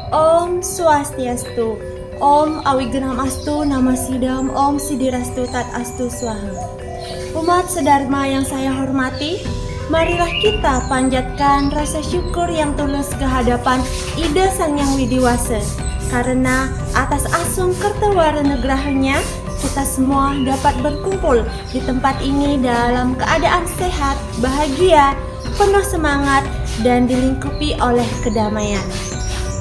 Om Swastiastu, Om Awigram Astu Namasidam, Om Sidirastu Tat Astu Swaha. Umat sedharma yang saya hormati, marilah kita panjatkan rasa syukur yang tulus ke hadapan Ida Sang Yang Widiwasa, karena atas asung Kertawaranagrahanya kita semua dapat berkumpul di tempat ini dalam keadaan sehat, bahagia, penuh semangat, dan dilingkupi oleh kedamaian.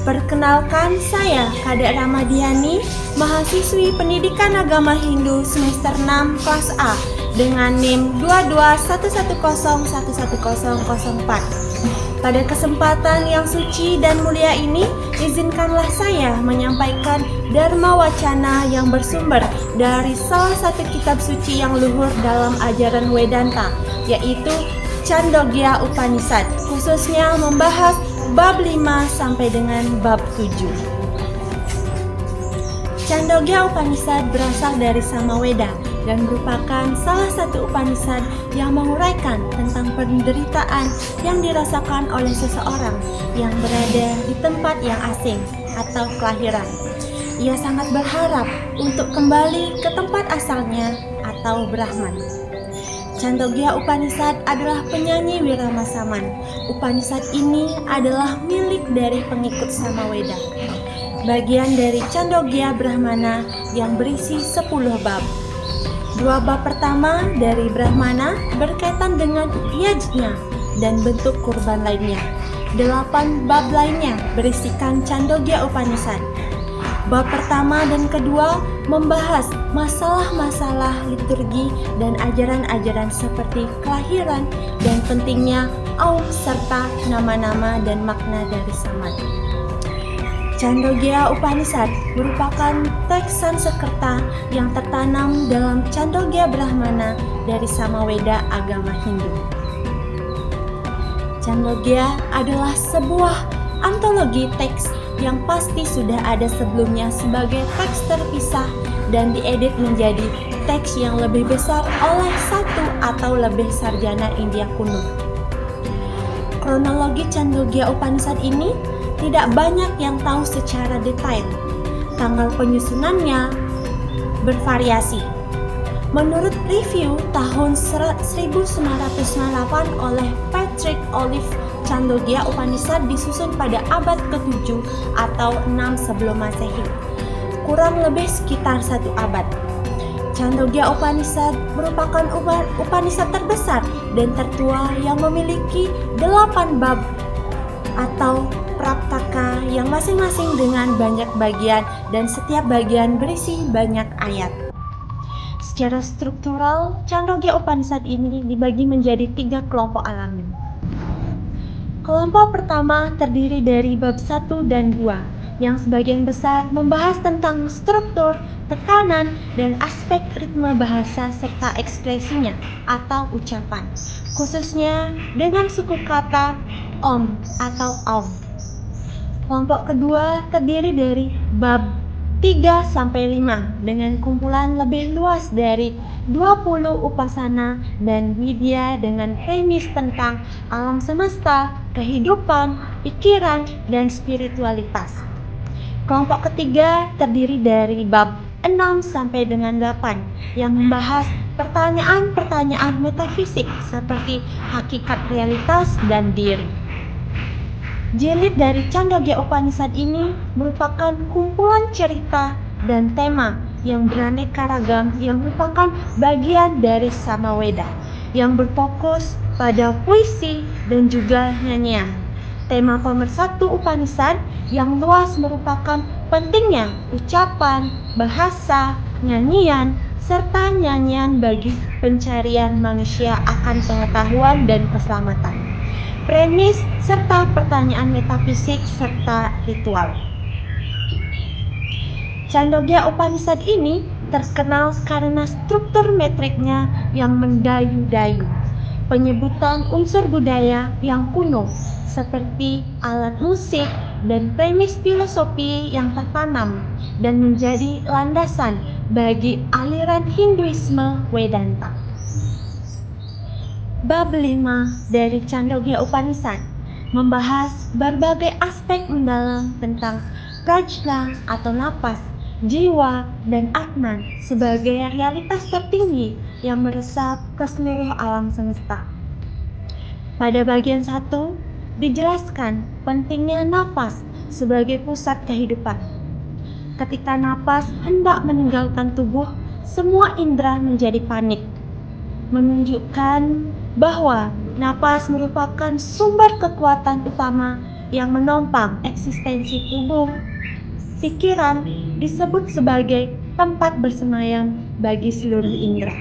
Perkenalkan, saya Kadek Ramadiani, mahasiswi Pendidikan Agama Hindu semester 6 kelas A dengan NIM 2211011004. Pada kesempatan yang suci dan mulia ini, izinkanlah saya menyampaikan Dharma Wacana yang bersumber dari salah satu kitab suci yang luhur dalam ajaran Vedanta, yaitu Chandogya Upanishad, khususnya membahas bab 5 sampai dengan bab 7. Chandogya Upanishad berasal dari Samaveda dan merupakan salah satu Upanishad yang menguraikan tentang penderitaan yang dirasakan oleh seseorang yang berada di tempat yang asing atau kelahiran. Ia sangat berharap untuk kembali ke tempat asalnya atau Brahman. Chandogya Upanishad adalah penyanyi Wiramasaman. Upanishad ini adalah milik dari pengikut Samaveda. Bagian dari Chandogya Brahmana yang berisi 10 bab. 2 bab pertama dari Brahmana berkaitan dengan yajna dan bentuk kurban lainnya. 8 bab lainnya berisikan Chandogya Upanishad. Bab pertama dan kedua membahas masalah-masalah liturgi dan ajaran-ajaran seperti kelahiran dan pentingnya Aum serta nama-nama dan makna dari Samad. Chandogya Upanishad merupakan teks Sanskerta yang tertanam dalam Chandogya Brahmana dari Samaveda agama Hindu. Chandogya adalah sebuah antologi teks yang pasti sudah ada sebelumnya sebagai teks terpisah dan diedit menjadi teks yang lebih besar oleh satu atau lebih sarjana India kuno. Kronologi Chandogya Upanishad ini tidak banyak yang tahu secara detail. Tanggal penyusunannya bervariasi. Menurut review tahun 1998 oleh Patrick Olive, Chandogya Upanishad disusun pada abad ke-7 atau 6 sebelum Masehi, kurang lebih sekitar 1 abad. Chandogya Upanishad merupakan Upanishad terbesar dan tertua yang memiliki 8 bab atau Praptaka yang masing-masing dengan banyak bagian dan setiap bagian berisi banyak ayat. Secara struktural, Chandogya Upanishad ini dibagi menjadi 3 kelompok alami. Kelompok pertama terdiri dari bab 1 dan 2, yang sebagian besar membahas tentang struktur, tekanan, dan aspek ritme bahasa serta ekspresinya atau ucapan, khususnya dengan suku kata Om atau Aum. Kelompok kedua terdiri dari bab 3-5 dengan kumpulan lebih luas dari 20 upasana dan widya dengan premis tentang alam semesta, kehidupan, pikiran, dan spiritualitas. Kelompok ketiga terdiri dari bab 6-8 yang membahas pertanyaan-pertanyaan metafisik seperti hakikat realitas dan diri. Jilid dari Chandogya Upanishad ini merupakan kumpulan cerita dan tema yang beraneka ragam yang merupakan bagian dari Samaveda yang berfokus pada puisi dan juga nyanyian. Tema pemersatu Upanishad yang luas merupakan pentingnya ucapan, bahasa, nyanyian, serta nyanyian bagi pencarian manusia akan pengetahuan dan keselamatan. Premis serta pertanyaan metafisik serta ritual. Chandogya Upanishad ini terkenal karena struktur metriknya yang mendayu-dayu, penyebutan unsur budaya yang kuno seperti alat musik dan premis filosofi yang tertanam dan menjadi landasan bagi aliran Hinduisme Vedanta. Bab 5 dari Chandogya Upanishad membahas berbagai aspek mendalam tentang prajna atau napas, jiwa, dan atman sebagai realitas tertinggi yang meresap ke seluruh alam semesta. Pada bagian 1, dijelaskan pentingnya napas sebagai pusat kehidupan. Ketika napas hendak meninggalkan tubuh, semua indera menjadi panik, menunjukkan bahwa napas merupakan sumber kekuatan utama yang menopang eksistensi tubuh. Pikiran disebut sebagai tempat bersemayam bagi seluruh indera.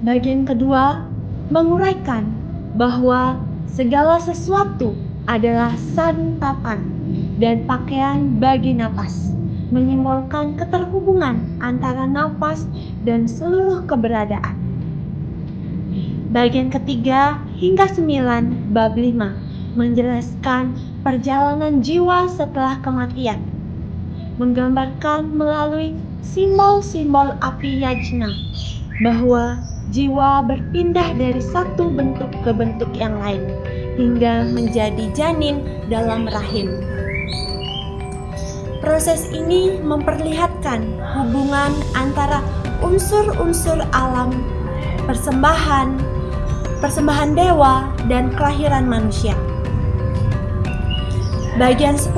Bagian kedua menguraikan bahwa segala sesuatu adalah santapan dan pakaian bagi napas, menyimbolkan keterhubungan antara napas dan seluruh keberadaan. Bagian ketiga hingga 9 bab 5 menjelaskan perjalanan jiwa setelah kematian, menggambarkan melalui simbol-simbol api yajna bahwa jiwa berpindah dari satu bentuk ke bentuk yang lain hingga menjadi janin dalam rahim. Proses ini memperlihatkan hubungan antara unsur-unsur alam, persembahan dewa, dan kelahiran manusia. Bagian 10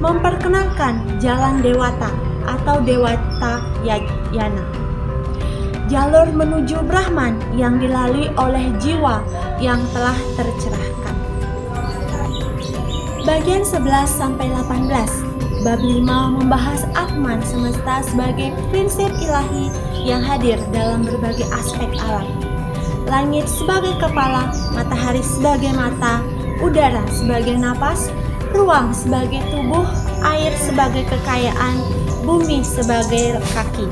memperkenalkan jalan Dewata atau Dewata Yana, jalur menuju Brahman yang dilalui oleh jiwa yang telah tercerahkan. Bagian 11-18 bab 5 membahas Atman semesta sebagai prinsip ilahi yang hadir dalam berbagai aspek alam. Langit sebagai kepala, matahari sebagai mata, udara sebagai napas, ruang sebagai tubuh, air sebagai kekayaan, bumi sebagai kaki.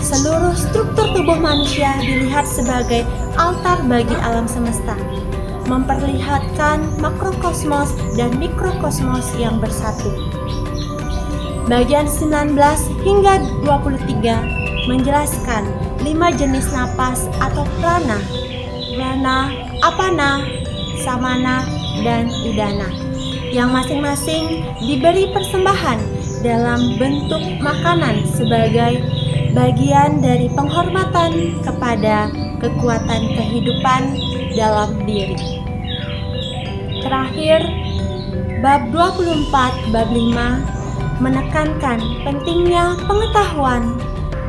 Seluruh struktur tubuh manusia dilihat sebagai altar bagi alam semesta, memperlihatkan makrokosmos dan mikrokosmos yang bersatu. Bagian 19 hingga 23 menjelaskan 5 jenis napas atau prana, apana, samana, dan udana, yang masing-masing diberi persembahan dalam bentuk makanan sebagai bagian dari penghormatan kepada kekuatan kehidupan dalam diri. Terakhir, bab 24 bab 5 menekankan pentingnya pengetahuan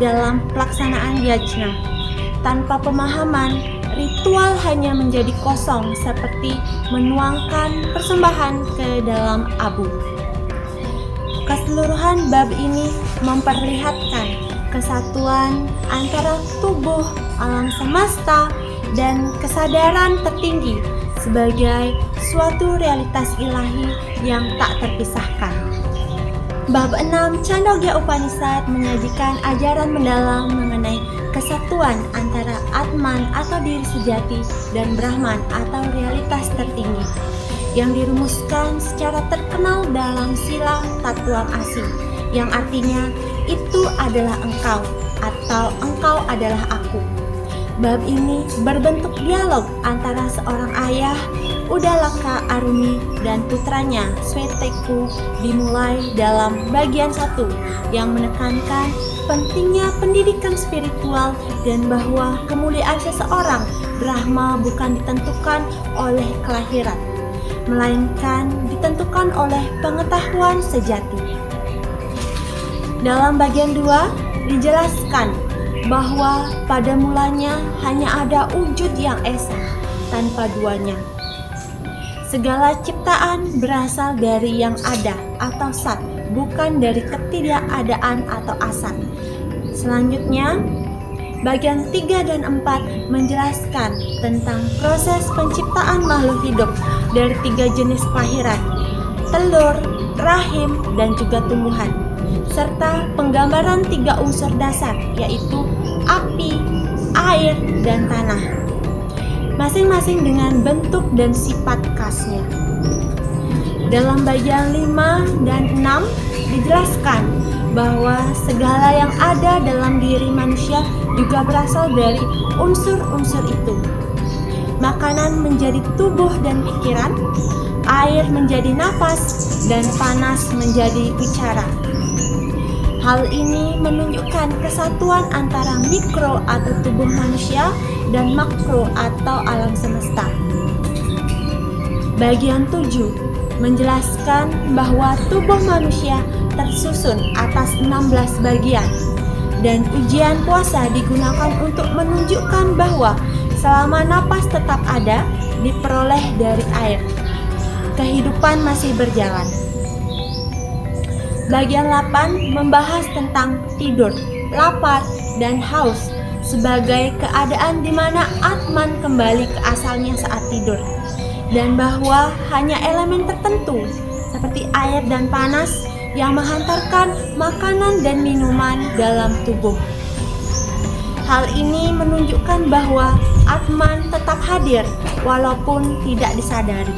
dalam pelaksanaan yajna. Tanpa pemahaman, ritual hanya menjadi kosong seperti menuangkan persembahan ke dalam abu. Keseluruhan bab ini memperlihatkan kesatuan antara tubuh, alam semesta, dan kesadaran tertinggi sebagai suatu realitas ilahi yang tak terpisahkan. Bab 6 Chandogya Upanishad menyajikan ajaran mendalam mengenai kesatuan antara Atman atau diri sejati dan Brahman atau realitas tertinggi, yang dirumuskan secara terkenal dalam sila Tatuam Asi, yang artinya itu adalah engkau atau engkau adalah aku. Bab ini berbentuk dialog antara seorang ayah, Udalaka Aruni, dan putranya Sweteku, dimulai dalam bagian 1 yang menekankan pentingnya pendidikan spiritual dan bahwa kemuliaan seseorang Brahma bukan ditentukan oleh kelahiran, melainkan ditentukan oleh pengetahuan sejati. Dalam bagian 2 dijelaskan bahwa pada mulanya hanya ada wujud yang esa tanpa duanya. Segala ciptaan berasal dari yang ada atau sat, bukan dari ketidakadaan atau asat. Selanjutnya, bagian 3 dan 4 menjelaskan tentang proses penciptaan makhluk hidup dari 3 jenis kelahiran, telur, rahim, dan juga tumbuhan, serta penggambaran 3 unsur dasar, yaitu api, air, dan tanah, masing-masing dengan bentuk dan sifat khasnya. Dalam bagian 5 dan 6 dijelaskan bahwa segala yang ada dalam diri manusia juga berasal dari unsur-unsur itu. Makanan menjadi tubuh dan pikiran, air menjadi napas, dan panas menjadi bicara. Hal ini menunjukkan kesatuan antara mikro atau tubuh manusia dan makro atau alam semesta. Bagian 7 menjelaskan bahwa tubuh manusia tersusun atas 16 bagian, dan ujian puasa digunakan untuk menunjukkan bahwa selama napas tetap ada, diperoleh dari air, kehidupan masih berjalan. Bagian 8 membahas tentang tidur, lapar, dan haus sebagai keadaan di mana Atman kembali ke asalnya saat tidur, dan bahwa hanya elemen tertentu seperti air dan panas yang menghantarkan makanan dan minuman dalam tubuh. Hal ini menunjukkan bahwa Atman tetap hadir walaupun tidak disadari.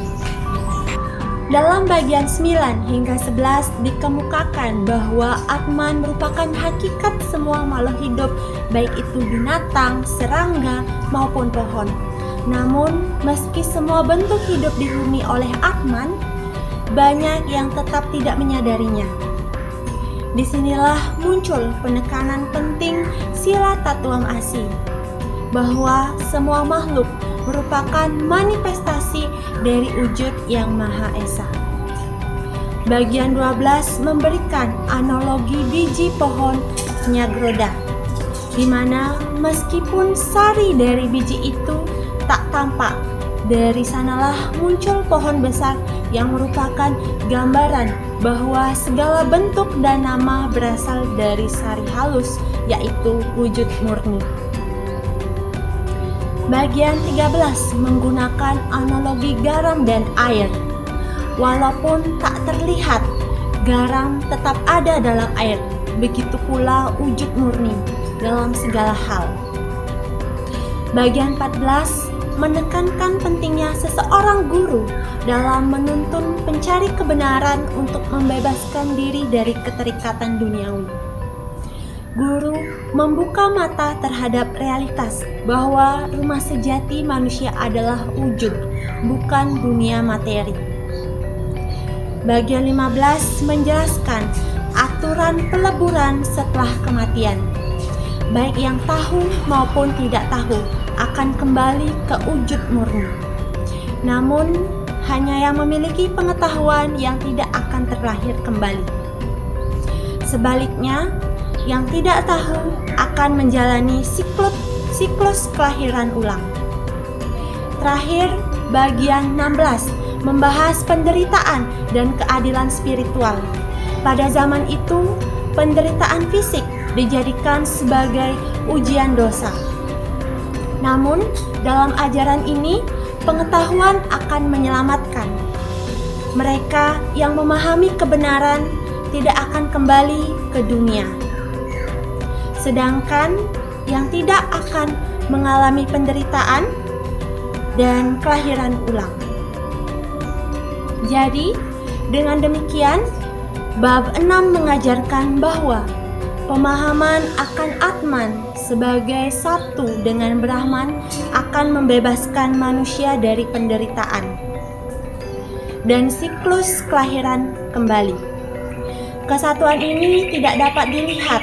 Dalam bagian 9 hingga 11 dikemukakan bahwa Atman merupakan hakikat semua makhluk hidup, baik itu binatang, serangga, maupun pohon. Namun, meski semua bentuk hidup dihuni oleh Atman, banyak yang tetap tidak menyadarinya. Disinilah muncul penekanan penting sila Tatuam Asi, bahwa semua makhluk merupakan manifestasi dari wujud yang Maha Esa. Bagian 12 memberikan analogi biji pohon Nyagroda, di mana meskipun sari dari biji itu tak tampak, dari sanalah muncul pohon besar yang merupakan gambaran bahwa segala bentuk dan nama berasal dari sari halus, yaitu wujud murni. Bagian 13 menggunakan analogi garam dan air. Walaupun tak terlihat, garam tetap ada dalam air, begitu pula wujud murni dalam segala hal. Bagian 14 menekankan pentingnya seseorang guru dalam menuntun pencari kebenaran untuk membebaskan diri dari keterikatan duniawi. Guru membuka mata terhadap realitas bahwa rumah sejati manusia adalah wujud, bukan dunia materi. Bagian 15 menjelaskan aturan peleburan setelah kematian. Baik yang tahu maupun tidak tahu akan kembali ke wujud murni. Namun, hanya yang memiliki pengetahuan yang tidak akan terlahir kembali. Sebaliknya, yang tidak tahu akan menjalani siklus kelahiran ulang. Terakhir, bagian 16 membahas penderitaan dan keadilan spiritual. Pada zaman itu, penderitaan fisik dijadikan sebagai ujian dosa. Namun, dalam ajaran ini, pengetahuan akan menyelamatkan. Mereka yang memahami kebenaran tidak akan kembali ke dunia. Sedangkan yang tidak akan mengalami penderitaan dan kelahiran ulang. Jadi, dengan demikian, bab 6 mengajarkan bahwa pemahaman akan Atman sebagai satu dengan Brahman akan membebaskan manusia dari penderitaan dan siklus kelahiran kembali. Kesatuan ini tidak dapat dilihat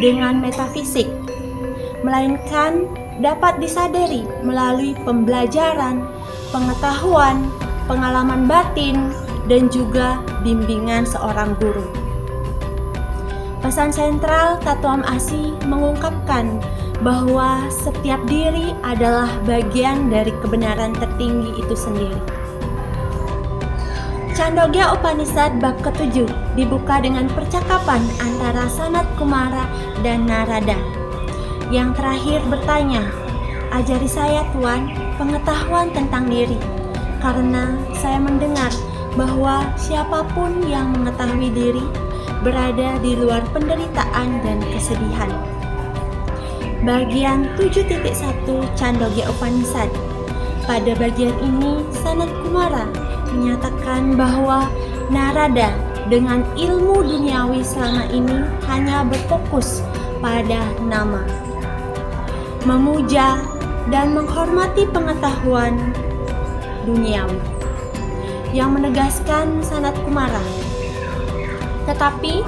dengan metafisik, melainkan dapat disadari melalui pembelajaran, pengetahuan, pengalaman batin, dan juga bimbingan seorang guru. Pesan sentral Tatuam Asi mengungkapkan bahwa setiap diri adalah bagian dari kebenaran tertinggi itu sendiri. Chandogya Upanishad bab ke-7 dibuka dengan percakapan antara Sanat Kumara dan Narada. Yang terakhir bertanya, "Ajari saya, Tuan, pengetahuan tentang diri, karena saya mendengar bahwa siapapun yang mengetahui diri berada di luar penderitaan dan kesedihan." Bagian 7.1 Chandogya Upanishad. Pada bagian ini, Sanat Kumara menyatakan bahwa Narada dengan ilmu duniawi selama ini hanya berfokus pada nama, memuja dan menghormati pengetahuan duniawi. yang menegaskan sanat kumara. Tetapi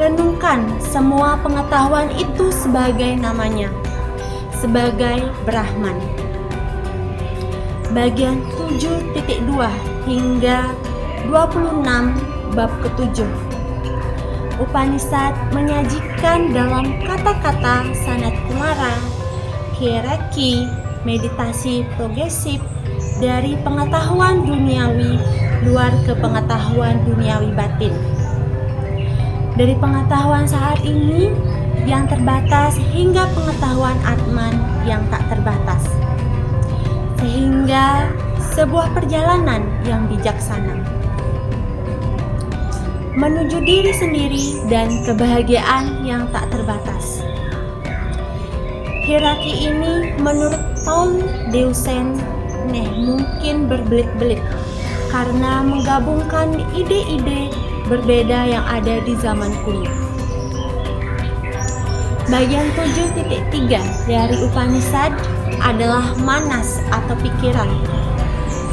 renungkan semua pengetahuan itu sebagai namanya, sebagai Brahman. Bagian 7.2 hingga 26 bab ke-7. Upanishad menyajikan dalam kata-kata sanat kumara, hierarki, meditasi progresif dari pengetahuan duniawi luar ke pengetahuan duniawi batin. Dari pengetahuan saat ini yang terbatas hingga pengetahuan Atman yang tak terbatas. Sehingga sebuah perjalanan yang bijaksana menuju diri sendiri dan kebahagiaan yang tak terbatas. Hierarki ini menurut Paul Deussen mungkin berbelit-belit karena menggabungkan ide-ide berbeda yang ada di zaman kuno. Bagian 7.3 dari Upanishad adalah manas atau pikiran.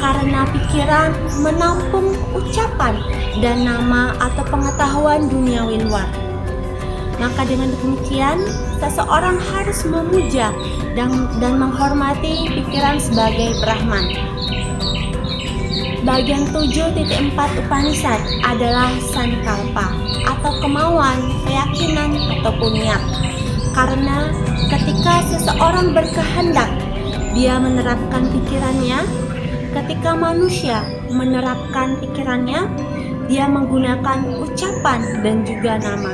Karena pikiran menampung ucapan dan nama atau pengetahuan duniawi luar. Maka dengan demikian, seseorang harus memuja dan menghormati pikiran sebagai Brahman. Bagian 7.4 Upanishad adalah sankalpa atau kemauan, keyakinan ataupun niat. Karena ketika seseorang berkehendak, dia menerapkan pikirannya. Ketika manusia menerapkan pikirannya, dia menggunakan ucapan dan juga nama.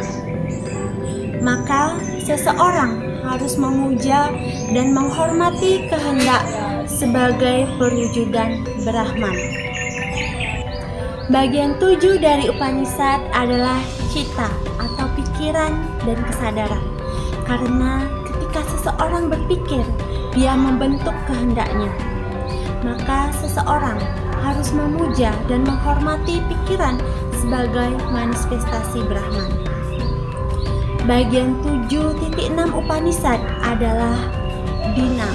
Maka seseorang harus memuja dan menghormati kehendak sebagai perwujudan Brahman. Bagian 7 dari Upanishad adalah cita atau pikiran dan kesadaran. Karena ketika seseorang berpikir, dia membentuk kehendaknya. Maka seseorang harus memuja dan menghormati pikiran sebagai manifestasi Brahman. Bagian 7.6 Upanishad adalah dina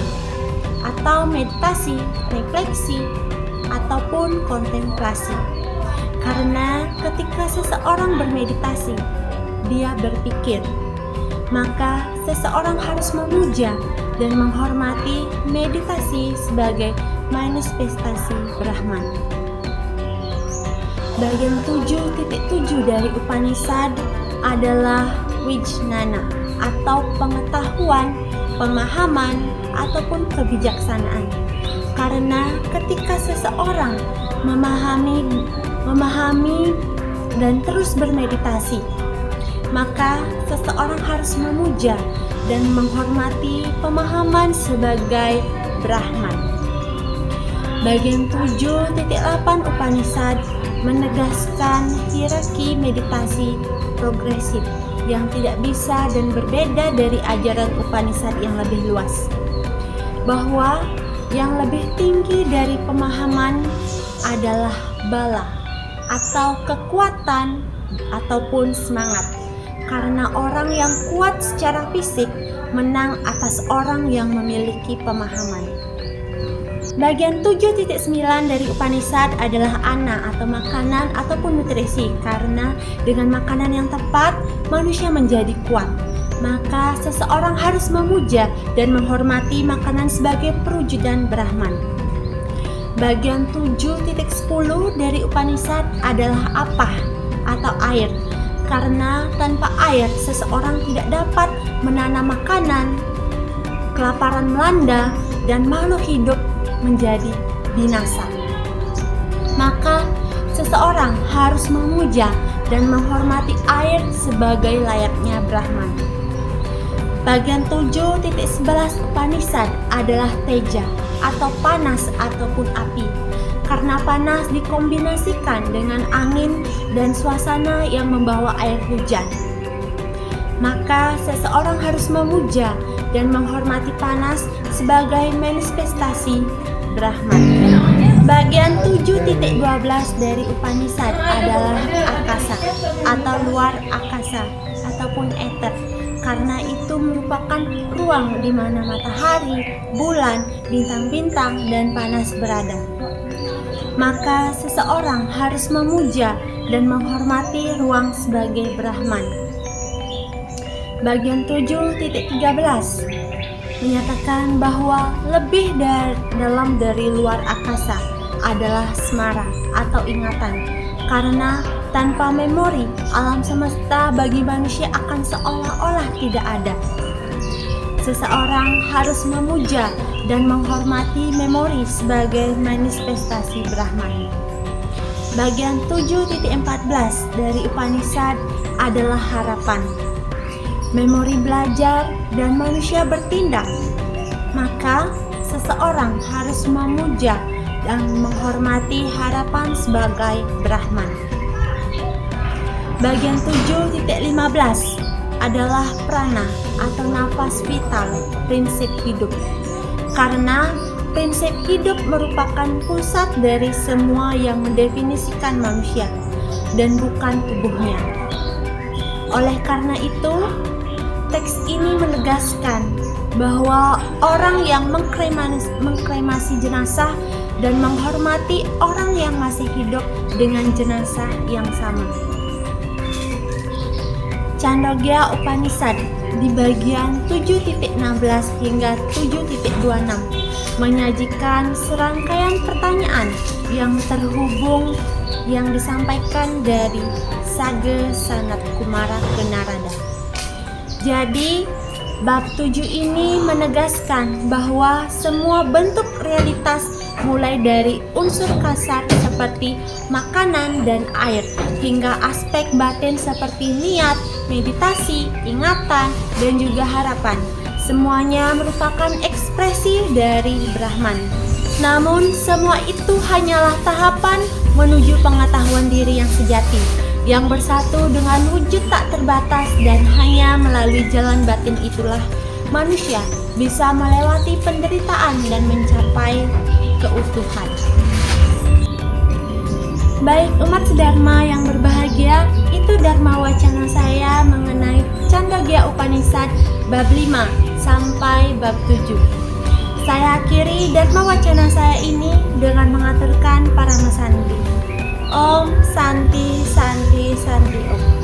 atau meditasi, refleksi, ataupun kontemplasi. Karena ketika seseorang bermeditasi, dia berpikir, maka seseorang harus memuja dan menghormati meditasi sebagai manifestasi Brahman. Bagian 7.7 dari Upanishad adalah Vijnana atau pengetahuan, pemahaman, ataupun kebijaksanaan. Karena ketika seseorang memahami dan terus bermeditasi, maka seseorang harus memuja dan menghormati pemahaman sebagai Brahman. Bagian 7.8 Upanishad menegaskan hierarki meditasi progresif yang tidak bisa dan berbeda dari ajaran Upanishad yang lebih luas. Bahwa yang lebih tinggi dari pemahaman adalah bala atau kekuatan ataupun semangat. Karena orang yang kuat secara fisik menang atas orang yang memiliki pemahaman. Bagian 7.9 dari Upanishad adalah ana atau makanan ataupun nutrisi. Karena dengan makanan yang tepat, manusia menjadi kuat. Maka seseorang harus memuja dan menghormati makanan sebagai perwujudan Brahman. Bagian 7.10 dari Upanishad adalah apah atau air. Karena tanpa air, seseorang tidak dapat menanam makanan, kelaparan melanda, dan makhluk hidup menjadi binasa. Maka seseorang harus memuja dan menghormati air sebagai layaknya Brahman. Bagian 7.11 Upanishad adalah teja atau panas ataupun api. Karena panas dikombinasikan dengan angin dan suasana yang membawa air hujan. Maka seseorang harus memuja dan menghormati panas sebagai manifestasi Brahman. Bagian 7.12 dari Upanishad adalah akasa atau luar akasa ataupun ether. Karena itu merupakan ruang di mana matahari, bulan, bintang-bintang, dan panas berada. maka seseorang harus memuja dan menghormati ruang sebagai Brahman. Bagian 7.13 menyatakan bahwa lebih dalam dari luar akasa adalah smara atau ingatan, karena tanpa memori, alam semesta bagi manusia akan seolah-olah tidak ada. Seseorang harus memuja dan menghormati memori sebagai manifestasi Brahman. Bagian 7.14 dari Upanishad adalah harapan. Memori belajar dan manusia bertindak, maka seseorang harus memuja dan menghormati harapan sebagai Brahman. Bagian 7.15 adalah prana atau nafas vital, prinsip hidup. Karena prinsip hidup merupakan pusat dari semua yang mendefinisikan manusia dan bukan tubuhnya. Oleh karena itu, teks ini menegaskan bahwa orang yang mengkremasi jenazah dan menghormati orang yang masih hidup dengan jenazah yang sama. Chandogya Upanishad di bagian 7.16 hingga 7.26 menyajikan serangkaian pertanyaan yang terhubung yang disampaikan dari Sage Sanat Kumara ke Narada. Jadi, bab 7 ini menegaskan bahwa semua bentuk realitas mulai dari unsur kasar seperti makanan dan air hingga aspek batin seperti niat, meditasi, ingatan, dan juga harapan. Semuanya merupakan ekspresi dari Brahman. Namun, semua itu hanyalah tahapan menuju pengetahuan diri yang sejati, yang bersatu dengan wujud tak terbatas, dan hanya melalui jalan batin itulah manusia bisa melewati penderitaan dan mencapai keutuhan. Baik umat sedharma yang berbahagia, itu dharma wacana saya mengenai Chandogya Upanishad bab 5 sampai bab 7. Saya akhiri dharma wacana saya ini dengan mengaturkan Paramasandhi. Om Santi Santi Santi Om.